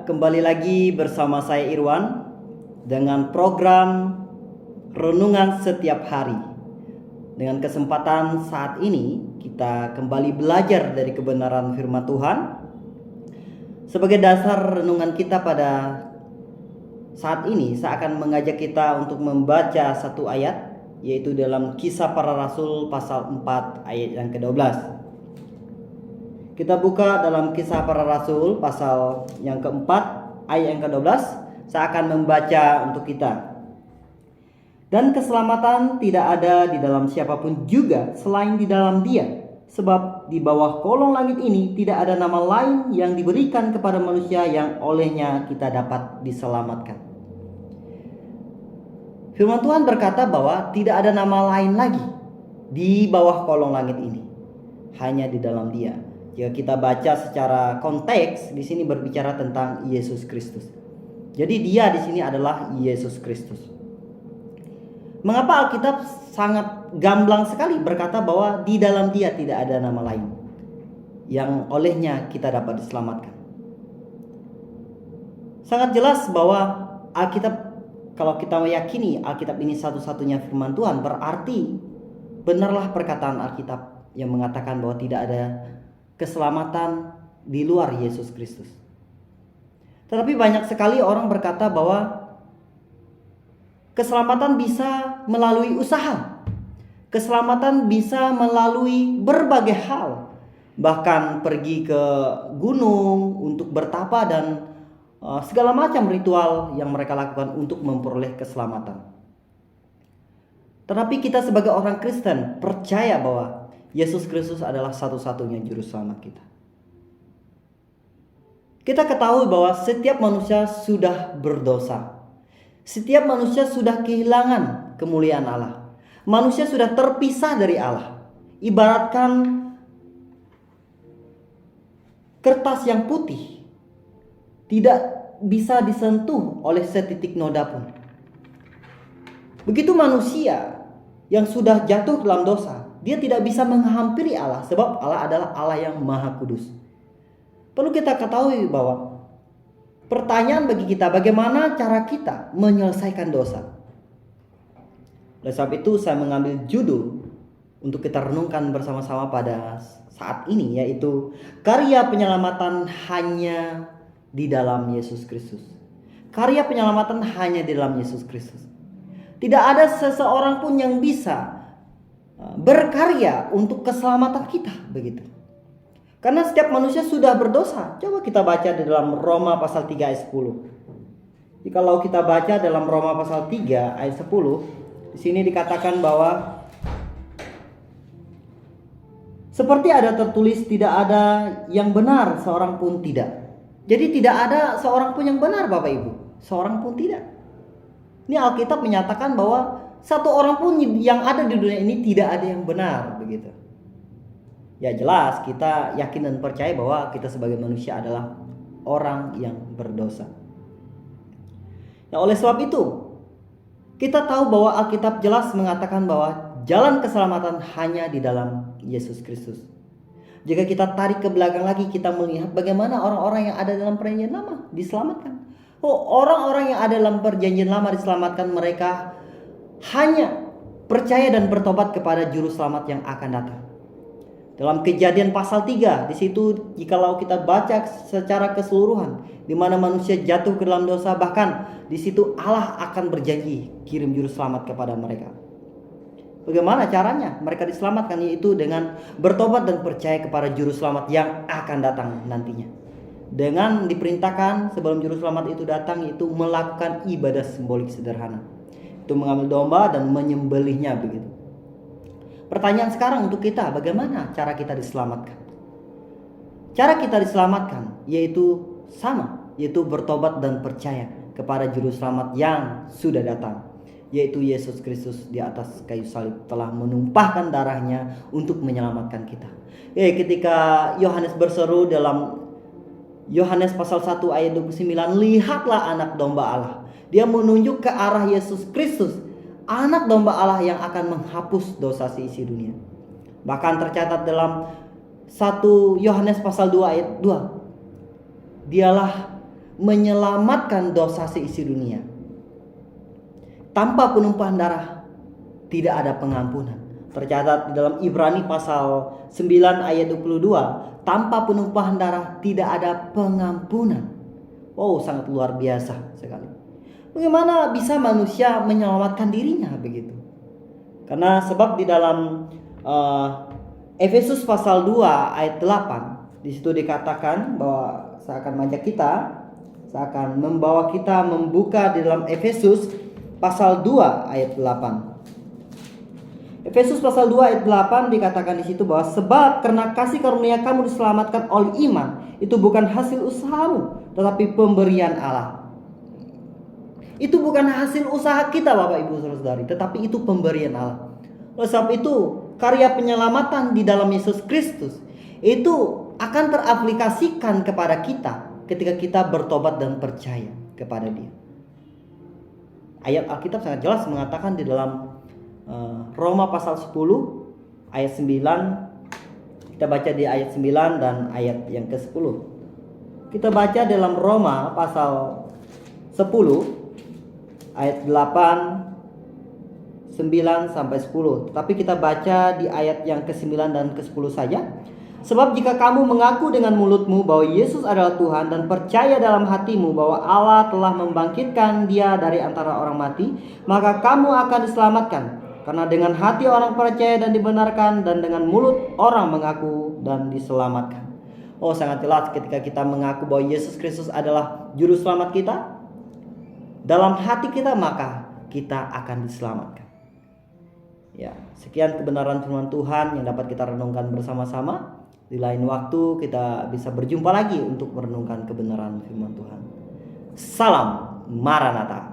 kembali lagi bersama saya Irwan dengan program Renungan Setiap Hari. Dengan kesempatan saat ini kita kembali belajar dari kebenaran firman Tuhan. Sebagai dasar renungan kita pada saat ini, saya akan mengajak kita untuk membaca satu ayat, yaitu dalam Kisah Para Rasul pasal 4 ayat yang ke-12. Kita buka dalam Kisah Para Rasul pasal yang keempat ayat yang ke-12. Saya akan membaca untuk kita. Dan keselamatan tidak ada di dalam siapapun juga selain di dalam Dia. Sebab di bawah kolong langit ini tidak ada nama lain yang diberikan kepada manusia yang olehnya kita dapat diselamatkan. Firman Tuhan berkata bahwa tidak ada nama lain lagi di bawah kolong langit ini, hanya di dalam Dia. Jika kita baca secara konteks, di sini berbicara tentang Yesus Kristus. Jadi Dia di sini adalah Yesus Kristus. Mengapa Alkitab sangat gamblang sekali berkata bahwa di dalam Dia tidak ada nama lain yang olehnya kita dapat diselamatkan? Sangat jelas bahwa Alkitab, kalau kita meyakini Alkitab ini satu-satunya firman Tuhan, berarti benarlah perkataan Alkitab yang mengatakan bahwa tidak ada keselamatan di luar Yesus Kristus. Tetapi banyak sekali orang berkata bahwa keselamatan bisa melalui usaha. Keselamatan bisa melalui berbagai hal. Bahkan pergi ke gunung untuk bertapa dan segala macam ritual yang mereka lakukan untuk memperoleh keselamatan. Tetapi kita sebagai orang Kristen percaya bahwa Yesus Kristus adalah satu-satunya juru selamat kita. Kita ketahui bahwa setiap manusia sudah berdosa. Setiap manusia sudah kehilangan kemuliaan Allah. Manusia sudah terpisah dari Allah. Ibaratkan kertas yang putih tidak bisa disentuh oleh setitik noda pun. Begitu manusia yang sudah jatuh dalam dosa, dia tidak bisa menghampiri Allah, sebab Allah adalah Allah yang Maha Kudus. Perlu kita ketahui bahwa pertanyaan bagi kita, bagaimana cara kita menyelesaikan dosa? Oleh sebab itu saya mengambil judul untuk kita renungkan bersama-sama pada saat ini, yaitu karya penyelamatan hanya di dalam Yesus Kristus. Karya penyelamatan hanya di dalam Yesus Kristus. Tidak ada seseorang pun yang bisa berkarya untuk keselamatan kita, begitu. Karena setiap manusia sudah berdosa. Coba kita baca di dalam Roma pasal 3 ayat 10. Jikalau kita baca dalam Roma pasal 3 ayat 10, di sini dikatakan bahwa seperti ada tertulis, tidak ada yang benar seorang pun tidak. Jadi tidak ada seorang pun yang benar, Bapak Ibu. Seorang pun tidak. Ini Alkitab menyatakan bahwa satu orang pun yang ada di dunia ini tidak ada yang benar, begitu. Ya jelas kita yakin dan percaya bahwa kita sebagai manusia adalah orang yang berdosa. Nah, oleh sebab itu kita tahu bahwa Alkitab jelas mengatakan bahwa jalan keselamatan hanya di dalam Yesus Kristus. Jika kita tarik ke belakang lagi, kita melihat bagaimana orang-orang yang ada dalam perjanjian lama diselamatkan. Orang-orang yang ada dalam perjanjian lama diselamatkan, mereka hanya percaya dan bertobat kepada juru selamat yang akan datang. Dalam Kejadian pasal 3, di situ jikalau kita baca secara keseluruhan, di mana manusia jatuh ke dalam dosa, bahkan di situ Allah akan berjanji kirim juru selamat kepada mereka. Bagaimana caranya mereka diselamatkan? Yaitu dengan bertobat dan percaya kepada juru selamat yang akan datang nantinya. Dengan diperintahkan sebelum juru selamat itu datang, yaitu melakukan ibadah simbolik sederhana. Itu mengambil domba dan menyembelihnya, begitu. Pertanyaan sekarang untuk kita, bagaimana cara kita diselamatkan? Cara kita diselamatkan yaitu sama, yaitu bertobat dan percaya kepada juru selamat yang sudah datang, yaitu Yesus Kristus di atas kayu salib telah menumpahkan darahnya untuk menyelamatkan kita. Ketika Yohanes berseru dalam Yohanes pasal 1 ayat 29, lihatlah anak domba Allah. Dia menunjuk ke arah Yesus Kristus, anak domba Allah yang akan menghapus dosa seisi dunia. Bahkan tercatat dalam 1 Yohanes pasal 2 ayat 2, dialah menyelamatkan dosa seisi dunia. Tanpa penumpahan darah tidak ada pengampunan. Tercatat di dalam Ibrani pasal 9 ayat 22, tanpa penumpahan darah tidak ada pengampunan. Wow, sangat luar biasa sekali. Bagaimana bisa manusia menyelamatkan dirinya begitu? Karena sebab di dalam Efesus pasal 2 ayat 8, di situ dikatakan bahwa saya akan membawa kita membuka di dalam Efesus pasal 2 ayat 8. Efesus pasal 2 ayat 8 dikatakan di situ bahwa sebab karena kasih karunia kamu diselamatkan oleh iman, itu bukan hasil usahamu, tetapi pemberian Allah. Itu bukan hasil usaha kita Bapak Ibu Saudara-saudari, tetapi itu pemberian Allah. Oleh sebab itu, karya penyelamatan di dalam Yesus Kristus itu akan teraplikasikan kepada kita ketika kita bertobat dan percaya kepada Dia. Ayat Alkitab sangat jelas mengatakan di dalam Roma pasal 10 ayat 9. Kita baca di ayat 9 dan ayat yang ke-10. Kita baca dalam Roma pasal 10 ayat 8, 9 sampai 10. Tapi kita baca di ayat yang ke-9 dan ke-10 saja. Sebab jika kamu mengaku dengan mulutmu bahwa Yesus adalah Tuhan dan percaya dalam hatimu bahwa Allah telah membangkitkan Dia dari antara orang mati, maka kamu akan diselamatkan. Karena dengan hati orang percaya dan dibenarkan, dan dengan mulut orang mengaku dan diselamatkan. Oh, sangat jelas ketika kita mengaku bahwa Yesus Kristus adalah juru selamat kita dalam hati kita, maka kita akan diselamatkan. Ya, sekian kebenaran firman Tuhan yang dapat kita renungkan bersama-sama. Di lain waktu kita bisa berjumpa lagi untuk merenungkan kebenaran firman Tuhan. Salam Maranatha.